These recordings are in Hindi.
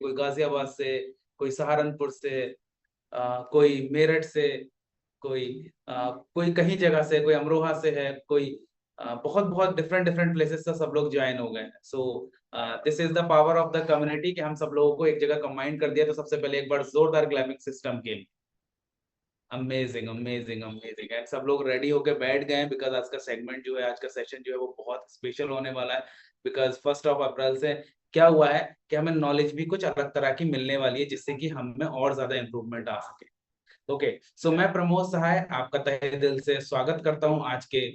कोई गाजियाबाद से, कोई सहारनपुर से, कोई मेरठ से, कोई कोई कहीं जगह से, कोई अमरोहा से है, कोई बहुत बहुत डिफरेंट डिफरेंट प्लेसेस से सब लोग ज्वाइन हो गए हैं। So this is the power of the community कि हम सब लोगों को एक जगह कंबाइन कर दिया। तो सबसे पहले एक बार जोरदार क्लैपिंग सिस्टम के लिए। Amazing amazing amazing. एंड सब लोग रेडी होके बैठ गए हैं बिकॉज आज का सेगमेंट जो है, आज का सेशन जो है वो बहुत स्पेशल होने वाला है। बिकॉज 1 अप्रैल से क्या हुआ है कि हमें नॉलेज भी कुछ अलग तरह की मिलने वाली है, जिससे कि हम में और ज्यादा इंप्रूवमेंट आ सके। ओके, सो मैं प्रमोद सहाय आपका तहे दिल से स्वागत करता हूं आज के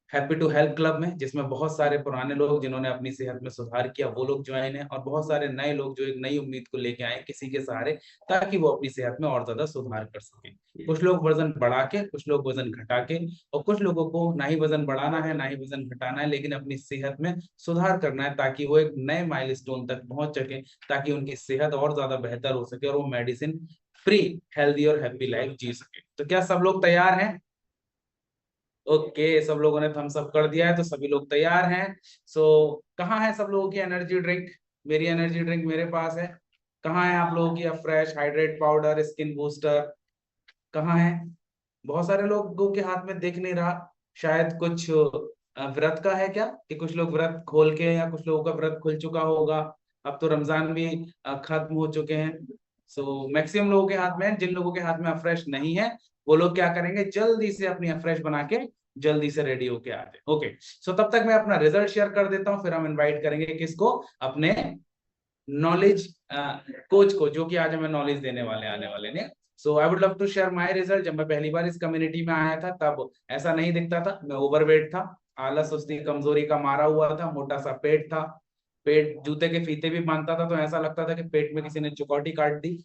हैप्पी टू हेल्प क्लब में, जिसमें बहुत सारे पुराने लोग जिन्होंने अपनी सेहत में सुधार किया वो लोग ज्वाइन है, और बहुत सारे नए लोग जो एक नई उम्मीद को लेके आए किसी के सहारे, ताकि वो अपनी सेहत में और ज्यादा सुधार कर सके। कुछ लोग वजन बढ़ा के, कुछ लोग वजन घटा के, और कुछ लोगों को ना ही वजन बढ़ाना है ना ही वजन घटाना है, लेकिन अपनी सेहत में सुधार करना है ताकि वो एक नए माइलस्टोन तक पहुंच सके, ताकि उनकी सेहत और ज्यादा बेहतर हो सके और वो मेडिसिन फ्री हेल्दी और हैप्पी लाइफ जी सके। तो क्या सब लोग तैयार हैं? ओके, सब लोगों ने थम्स अप कर दिया है, तो सभी लोग तैयार हैं। सो कहाँ है सब लोगों की एनर्जी ड्रिंक? मेरी एनर्जी ड्रिंक मेरे पास है। कहाँ है आप लोगों की fresh hydrate powder, skin booster? कहाँ है? बहुत सारे लोगों के हाथ में दिख नहीं रहा। शायद कुछ व्रत का है क्या, कि कुछ लोग व्रत खोल के, या कुछ लोगों का व्रत खुल चुका होगा। अब तो रमजान भी खत्म हो चुके हैं। सो मैक्सिमम लोगों के हाथ में है। जिन लोगों के हाथ में अफ्रेश नहीं है, वो लोग क्या करेंगे, जल्दी से अपनी अफ्रेश बना के जल्दी से रेडी होके आ जाए। ओके, सो तब तक मैं अपना रिजल्ट शेयर कर देता हूँ, फिर हम इनवाइट करेंगे किसको, अपने नॉलेज कोच को, जो कि आज हमें नॉलेज देने वाले आने वाले ने। So I would love to share my result. जब मैं पहली बार इस कम्युनिटी में आया था तब ऐसा नहीं दिखता था। मैं ओवरवेट था, आलस सुस्ती कमजोरी का मारा हुआ था, मोटा सा पेट था, पेट जूते के फीते भी बांधता था तो ऐसा लगता था कि पेट में किसी ने चुकौटी काट दी,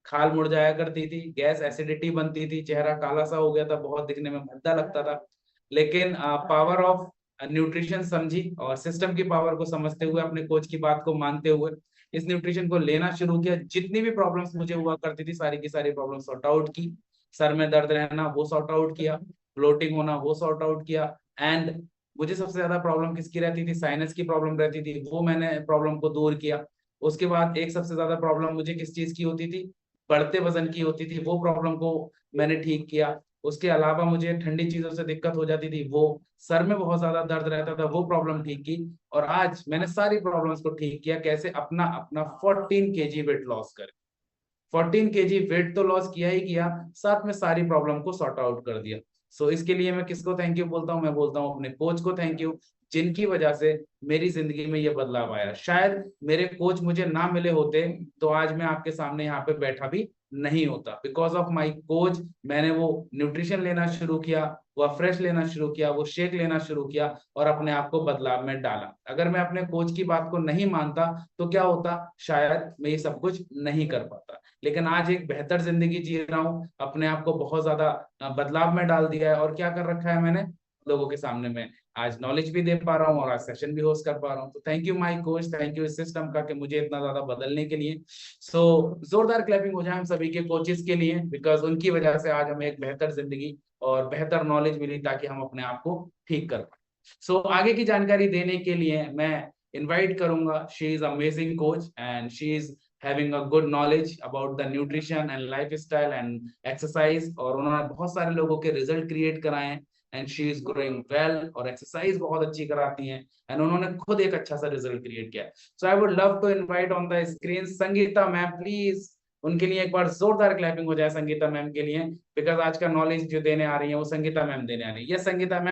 खाल मुड़ जाया करती थी, गैस एसिडिटी बनती थी, चेहरा काला सा हो गया था, बहुत दिखने में भद्दा लगता था। लेकिन पावर ऑफ न्यूट्रिशन समझी, और सिस्टम की पावर को समझते हुए, अपने कोच की बात को मानते हुए इस न्यूट्रिशन को लेना शुरू किया। जितनी भी प्रॉब्लम्स मुझे हुआ करती थी, सारी की सारी प्रॉब्लम सॉर्ट आउट की। सर में दर्द रहना वो सॉर्ट आउट किया, ब्लोटिंग होना वो सॉर्ट आउट किया। एंड मुझे सबसे ज्यादा प्रॉब्लम किसकी रहती थी, साइनस की प्रॉब्लम रहती थी, वो मैंने प्रॉब्लम को दूर किया। उसके बाद एक सबसे ज्यादा प्रॉब्लम मुझे किस चीज की होती थी, बढ़ते वजन की होती थी, वो प्रॉब्लम को मैंने ठीक किया। उसके अलावा मुझे ठंडी चीजों से दिक्कत हो जाती थी, वो सर में बहुत ज्यादा दर्द रहता था, वो प्रॉब्लम ठीक की। और आज मैंने सारी प्रॉब्लम्स को ठीक किया। कैसे? अपना अपना 14 kg वेट लॉस कर, 14 kg वेट तो लॉस किया ही किया, साथ में सारी प्रॉब्लम को सॉर्ट आउट कर दिया। सो इसके लिए मैं किसको थैंक यू बोलता हूँ? मैं बोलता हूँ अपने कोच को थैंक यू, जिनकी वजह से मेरी जिंदगी में ये बदलाव आया। शायद मेरे कोच मुझे ना मिले होते तो आज मैं आपके सामने यहाँ पे बैठा भी नहीं होता। बिकॉज ऑफ माई कोच मैंने वो न्यूट्रिशन लेना शुरू किया, वो फ्रेश लेना शुरू किया, वो शेक लेना शुरू किया, और अपने आप को बदलाव में डाला। अगर मैं अपने कोच की बात को नहीं मानता तो क्या होता, शायद मैं ये सब कुछ नहीं कर पाता। लेकिन आज एक बेहतर जिंदगी जी रहा हूँ, अपने आप को बहुत ज्यादा बदलाव में डाल दिया है। और क्या कर रखा है मैंने, लोगों के सामने में आज नॉलेज भी दे पा रहा हूँ और आज सेशन भी होस्ट कर पा रहा हूँ। तो thank you my coach, thank you इस सिस्टम का कि मुझे इतना ज्यादा बदलने के लिए। सो जोरदार क्लैपिंग हो जाए हम सभी के कोचेस के लिए, बिकॉज उनकी वजह से आज हमें एक बेहतर जिंदगी और बेहतर नॉलेज मिली, ताकि हम अपने आप को ठीक कर पाए। सो आगे की जानकारी देने के लिए मैं इनवाइट करूंगा, she is amazing coach and she is having a good knowledge about the nutrition and lifestyle and exercise, और उन्होंने बहुत सारे लोगों के रिजल्ट क्रिएट कराए हैं। And she is growing well, और एक्सरसाइज बहुत अच्छी कराती हैं, एंड उन्होंने खुद एक अच्छा सा रिजल्ट क्रिएट किया है। So I would love to invite on the screen Sangeeta ma'am, please उनके लिए एक बार जोरदार क्लैपिंग हो जाए संगीता मैम के लिए, बिकॉज आज का नॉलेज जो देने आ रही है वो संगीता मैम देने आ रही है। Yes Sangeeta ma'am.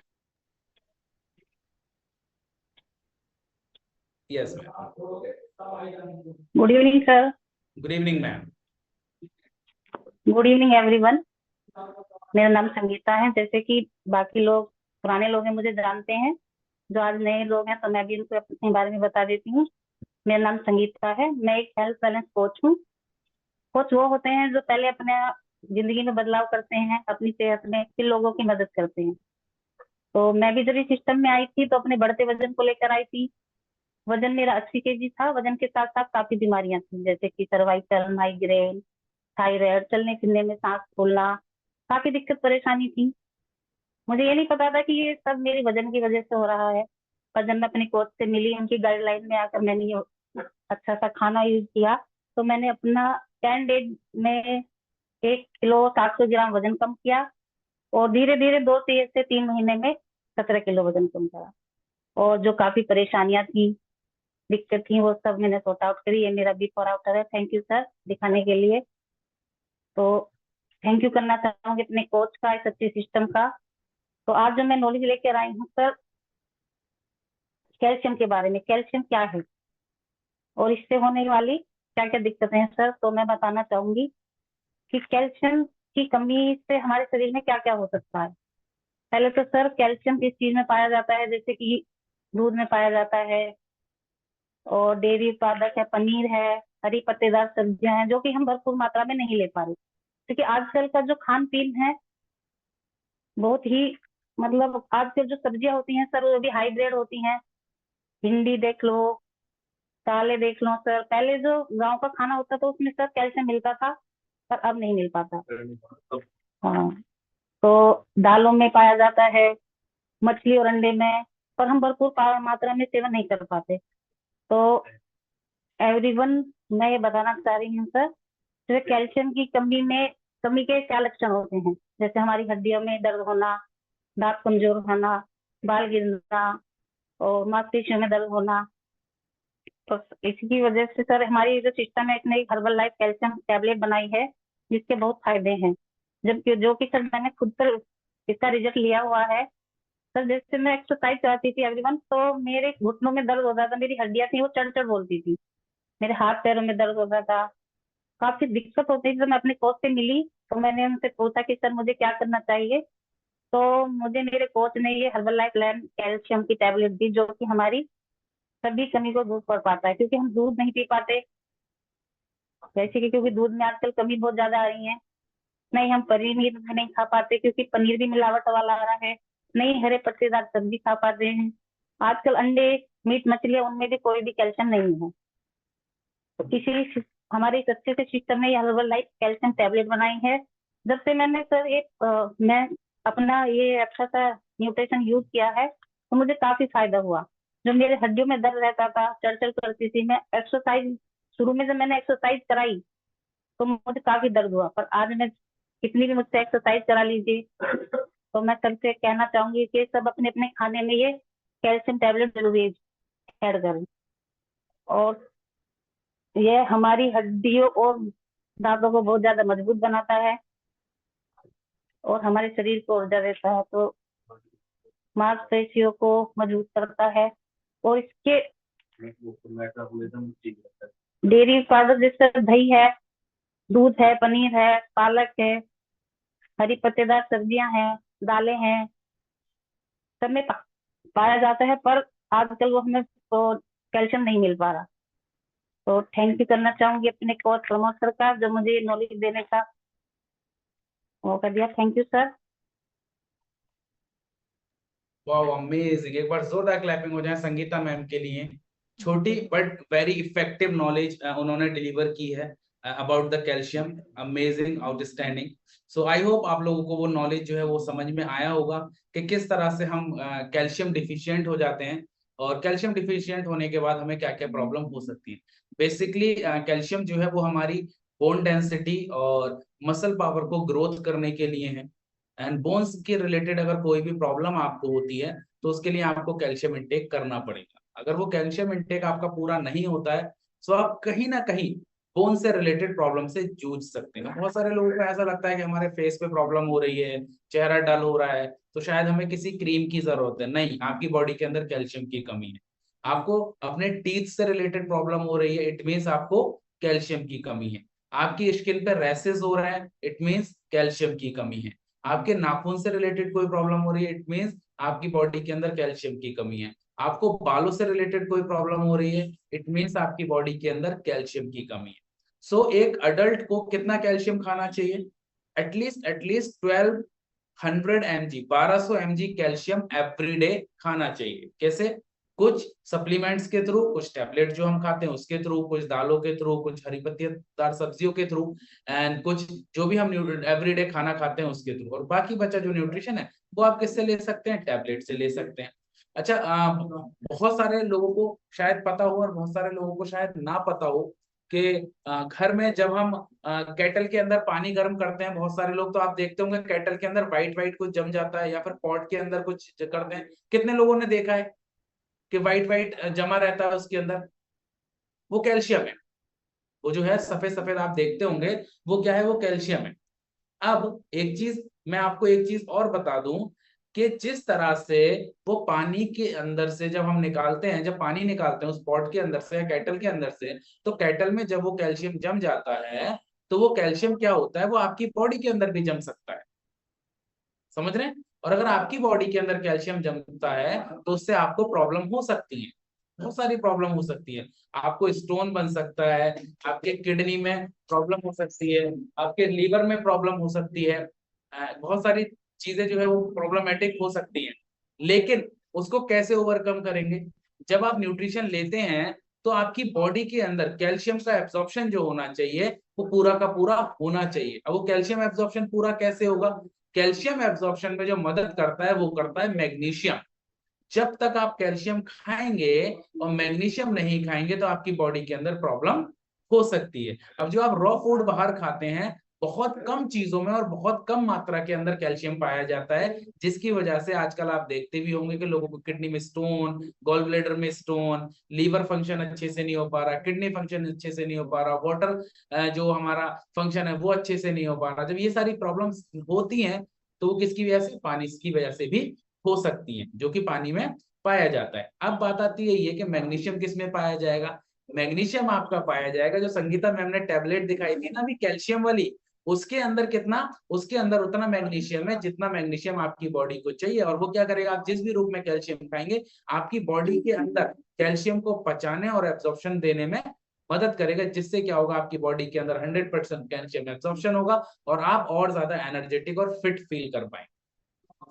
Yes ma'am. Good evening sir. Good evening ma'am. Good evening everyone. मेरा नाम संगीता है। जैसे कि बाकी लोग पुराने लोग हैं मुझे जानते हैं, जो आज नए लोग हैं तो मैं भी उनको अपने बारे में बता देती हूँ। मेरा नाम संगीता है, मैं एक हेल्थ बैलेंस कोच हूँ। कोच वो होते हैं जो पहले अपने जिंदगी में बदलाव करते हैं, अपनी सेहत में, फिर लोगों की मदद करते हैं। तो मैं भी जब इस सिस्टम में आई थी तो अपने बढ़ते वजन को लेकर आई थी। वजन मेरा 80 kg था। वजन के साथ साथ काफी बीमारियां थी, जैसे कि सर्वाइकल, माइग्रेन, थायराइड, चलने फिरने में सांस फूलना, काफी दिक्कत परेशानी थी। मुझे ये नहीं पता था कि ये सब मेरे वजन की वजह से हो रहा है। पर जब मैं अपने कोच से मिली, उनकी गाइडलाइन में आकर मैंने ये अच्छा सा खाना यूज किया, तो मैंने अपना 10 डेज में 1 किलो 700 ग्राम वजन कम किया। और धीरे धीरे 2 से 3 महीने में 17 किलो वजन कम करा। और जो काफी परेशानियां थी, दिक्कत थी, वो सब मैंने सॉर्ट आउट करी। ये मेरा बिफोर आफ्टर है। थैंक यू सर दिखाने के लिए। तो थैंक यू करना चाहूंगी अपने कोच का, इस अच्छे सिस्टम का। तो आज जो मैं नॉलेज लेकर आई हूँ सर, कैल्शियम के बारे में, कैल्शियम क्या है और इससे होने वाली क्या क्या दिक्कतें हैं सर, तो मैं बताना चाहूंगी कि कैल्शियम की कमी से हमारे शरीर में क्या क्या हो सकता है। पहले तो सर, कैल्शियम किस चीज में पाया जाता है, जैसे कि दूध में पाया जाता है, और डेयरी उत्पादक है, पनीर है, हरी पत्तेदार सब्जियां हैं, जो कि हम भरपूर मात्रा में नहीं ले पा रहे, क्योंकि आजकल का जो खान पीन है बहुत ही, मतलब आजकल जो सब्जियां होती हैं सर, वो भी हाईब्रिड होती हैं। भिंडी देख लो, दालें देख लो सर, पहले जो गांव का खाना होता था उसमें सर कैल्शियम मिलता था, पर अब नहीं मिल पाता। हाँ, तो दालों में पाया जाता है, मछली और अंडे में, पर हम भरपूर मात्रा में सेवन नहीं कर पाते। तो एवरीवन, मैं ये बताना चाह रही हूँ सर, जैसे कैल्शियम की कमी के क्या लक्षण होते हैं, जैसे हमारी हड्डियों में दर्द होना, दांत कमजोर होना, बाल गिरना, और मांसपेशियों में दर्द होना। तो इसकी वजह से सर, हमारी जो सिस्टम है, इसने एक हर्बल लाइफ कैल्शियम टैबलेट बनाई है, जिसके बहुत फायदे हैं। जबकि जो कि सर मैंने खुद पर इसका रिजल्ट लिया हुआ है। सर जैसे मैं एक्सरसाइज करती थी एवरीवन, तो मेरे घुटनों में दर्द होता था, मेरी हड्डियां थी वो चढ़ चढ़ बोलती थी, मेरे हाथ पैरों में दर्द होता था, काफी दिक्कत होती थी। जब मैं अपने कोच से मिली, तो मैंने उनसे पूछा कि सर मुझे क्या करना चाहिए। तो मुझे मेरे कोच ने ये हर्बल लाइफ लैंड कैल्शियम की टैबलेट दी, जो कि हमारी सभी कमी को दूर कर पाता है, क्योंकि हम दूध नहीं पी पाते, जैसे कि क्योंकि दूध में आजकल कमी बहुत ज्यादा आ रही है। नहीं, हम पनीर नहीं खा पाते, क्योंकि पनीर भी मिलावट वाला आ रहा है। नहीं, हरे पत्तेदार सब्जी खा पाते हैं। आजकल अंडे, मीट, मछलियां, उनमें भी कोई भी कैल्शियम नहीं है। तो इसी हमारे इस अच्छे से सिस्टम ने ये हर्बल लाइफ कैल्शियम टैबलेट बनाई है। जब से मैंने सर मैं अपना ये अच्छा सा न्यूट्रिशन यूज किया है, तो मुझे काफी फायदा हुआ। जो मेरे हड्डियों में दर्द रहता था, चढ़ करती थी, मैं एक्सरसाइज, शुरू में जब मैंने एक्सरसाइज कराई, तो मुझे काफी दर्द हुआ, पर आज मैं कितनी भी मुझसे एक्सरसाइज करा लीजिए, तो मैं सबसे कहना चाहूंगी कि सब अपने अपने खाने में ये कैल्शियम टैबलेट जरूर ऐड करें। और ये हमारी हड्डियों और दांतों को बहुत ज्यादा मजबूत बनाता है, और हमारे शरीर को ऊर्जा देता है, तो मांसपेशियों को मजबूत करता है। और इसके डेयरी उत्पादक जैसे दही है, दूध है, पनीर है, पालक है, हरी पत्तेदार सब्जियां हैं, दालें हैं, सब में पाया जाता है, पर आजकल वो हमें तो कैल्शियम नहीं मिल पा रहा। तो थैंक यू करना चाहूंगी अपने कोच प्रमोद सर का, जो मुझे नॉलेज देने का मौका दिया। Thank you sir. वाह, अमेजिंग! एक बार जोरदार क्लैपिंग हो जाए संगीता मैम के लिए। छोटी बट वेरी इफेक्टिव नॉलेज उन्होंने डिलीवर की है about the calcium. Amazing, outstanding. So I hope आप लोगों को वो नॉलेज जो है वो समझ में आया होगा कि किस तरह से हम कैल्शियम डिफिशिएंट हो जाते हैं, और कैल्शियम डिफिशिएंट होने के बाद हमें क्या क्या प्रॉब्लम हो सकती है। बेसिकली कैल्शियम जो है वो हमारी बोन डेंसिटी और मसल पावर को ग्रोथ करने के लिए है। एंड बोन्स के रिलेटेड अगर कोई भी प्रॉब्लम आपको होती है, तो उसके लिए आपको कैल्शियम इंटेक करना पड़ेगा। अगर वो कैल्शियम इंटेक आपका पूरा नहीं होता है, तो आप कहीं ना कहीं बोन से रिलेटेड प्रॉब्लम से जूझ सकते हैं। बहुत सारे लोगों को ऐसा लगता है कि हमारे फेस पे प्रॉब्लम हो रही है, चेहरा डल हो रहा है, तो शायद हमें किसी क्रीम की जरूरत है। नहीं, आपकी बॉडी के अंदर कैल्शियम की कमी है। आपको अपने टीथ से रिलेटेड प्रॉब्लम हो रही है, इट मीन्स आपको कैल्शियम की कमी है। आपकी स्किन पे रैसेस हो रहे हैं, इट मीन्स कैल्शियम की कमी है। आपके नाखून से रिलेटेड कोई प्रॉब्लम हो रही है, इट मीन्स आपकी बॉडी के अंदर कैल्शियम की कमी है। आपको बालों से रिलेटेड कोई प्रॉब्लम हो रही है, इट मीन्स आपकी बॉडी के अंदर कैल्शियम की कमी है। सो एक अडल्ट को कितना कैल्शियम खाना चाहिए? At least 1200 mg, 1200 mg calcium every day खाना चाहिए। कैसे? कुछ सप्लीमेंट्स के थ्रू, कुछ टैबलेट जो हम खाते हैं उसके थ्रू, कुछ दालों के थ्रू, कुछ हरी पत्तेदार सब्जियों के थ्रू, एंड कुछ जो भी हम एवरीडे खाना खाते हैं उसके थ्रू। और बाकी बचा जो न्यूट्रिशन है वो आप किससे ले सकते हैं? टैबलेट से ले सकते हैं। अच्छा, बहुत सारे लोगों को शायद पता हो और बहुत सारे लोगों को शायद ना पता हो कि घर में जब हम केटल के अंदर पानी गर्म करते हैं, बहुत सारे लोग तो आप देखते होंगे केटल के अंदर वाइट वाइट कुछ जम जाता है, या फिर पॉट के अंदर कुछ करते हैं। कितने लोगों ने देखा है कि वाइट वाइट जमा रहता है उसके अंदर? वो कैल्शियम है। वो जो है सफेद सफेद आप देखते होंगे, वो क्या है? वो कैल्शियम है। अब एक चीज, मैं आपको एक चीज और बता दूं कि जिस तरह से वो पानी के अंदर से जब हम निकालते हैं, जब पानी निकालते हैं उस पॉट के अंदर से या केटल के अंदर से, तो केटल में जब वो कैल्शियम जम जाता है, तो वो कैल्शियम क्या होता है, वो आपकी बॉडी के अंदर भी जम सकता है। समझ रहे हैं? और अगर आपकी बॉडी के अंदर कैल्शियम जमता है तो उससे आपको प्रॉब्लम हो सकती है, बहुत सारी प्रॉब्लम हो सकती है। आपको स्टोन बन सकता है, आपके किडनी में प्रॉब्लम हो सकती है, आपके लीवर में प्रॉब्लम हो सकती है, बहुत सारी चीजें जो है वो प्रॉब्लमेटिक हो सकती है। लेकिन उसको कैसे ओवरकम करेंगे? जब आप न्यूट्रिशन लेते हैं तो आपकी बॉडी के अंदर कैल्शियम का एब्जॉर्प्शन जो होना चाहिए वो पूरा का पूरा होना चाहिए। अब वो कैल्शियम एब्जॉर्प्शन पूरा कैसे होगा? कैल्शियम एब्जॉर्प्शन में जो मदद करता है वो करता है मैग्नीशियम। जब तक आप कैल्शियम खाएंगे और मैग्नीशियम नहीं खाएंगे तो आपकी बॉडी के अंदर प्रॉब्लम हो सकती है। अब जो आप रॉ फूड बाहर खाते हैं, बहुत कम चीजों में और बहुत कम मात्रा के अंदर कैल्शियम पाया जाता है, जिसकी वजह से आजकल आप देखते भी होंगे कि लोगों को किडनी में स्टोन, गॉल ब्लेडर में स्टोन, लीवर फंक्शन अच्छे से नहीं हो पा रहा, किडनी फंक्शन अच्छे से नहीं हो पा रहा, वाटर जो हमारा फंक्शन है वो अच्छे से नहीं हो पा रहा। जब ये सारी प्रॉब्लम्स होती हैं तो वो किसकी वजह से? पानी की वजह से भी हो सकती हैं, जो कि पानी में पाया जाता है। अब बात आती है ये कि मैग्नीशियम किस में पाया जाएगा? मैग्नीशियम आपका पाया जाएगा, जो संगीता मैम ने टैबलेट दिखाई थी ना अभी कैल्शियम वाली, उसके अंदर कितना? उसके अंदर उतना मैग्नीशियम है जितना मैग्नीशियम आपकी बॉडी को चाहिए। और वो क्या करेगा? आप जिस भी रूप में कैल्शियम खाएंगे, आपकी बॉडी के अंदर कैल्शियम को पचाने और एब्जॉर्प्शन देने में मदद करेगा, जिससे क्या होगा? आपकी बॉडी के अंदर 100% कैल्शियम एब्जॉर्प्शन होगा और आप और ज्यादा एनर्जेटिक और फिट फील कर पाएंगे।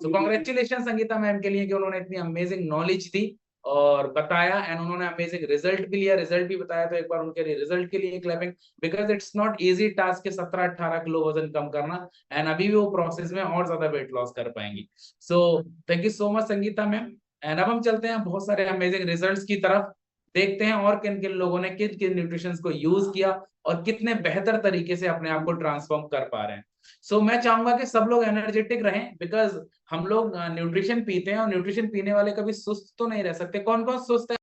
तो कॉन्ग्रेचुलेशन संगीता मैम के लिए कि उन्होंने इतनी अमेजिंग नॉलेज दी और बताया, एंड उन्होंने अमेजिंग रिजल्ट भी लिया, रिजल्ट भी बताया। तो एक बार उनके रिजल्ट के लिए clapping, because it's not easy task के 17-18 किलो वजन कम करना, एंड अभी भी वो प्रोसेस में और ज्यादा वेट लॉस कर पाएंगी। So thank you so much Sangeeta ma'am. And अब हम चलते हैं बहुत सारे अमेजिंग रिजल्ट्स की तरफ, देखते हैं और किन किन लोगों ने किन किन न्यूट्रिशन को यूज किया और कितने बेहतर तरीके से अपने आप को ट्रांसफॉर्म कर पा रहे हैं। सो मैं चाहूंगा कि सब लोग एनर्जेटिक रहें, बिकॉज हम लोग न्यूट्रिशन पीते हैं और न्यूट्रिशन पीने वाले कभी सुस्त तो नहीं रह सकते। कौन कौन सुस्त है?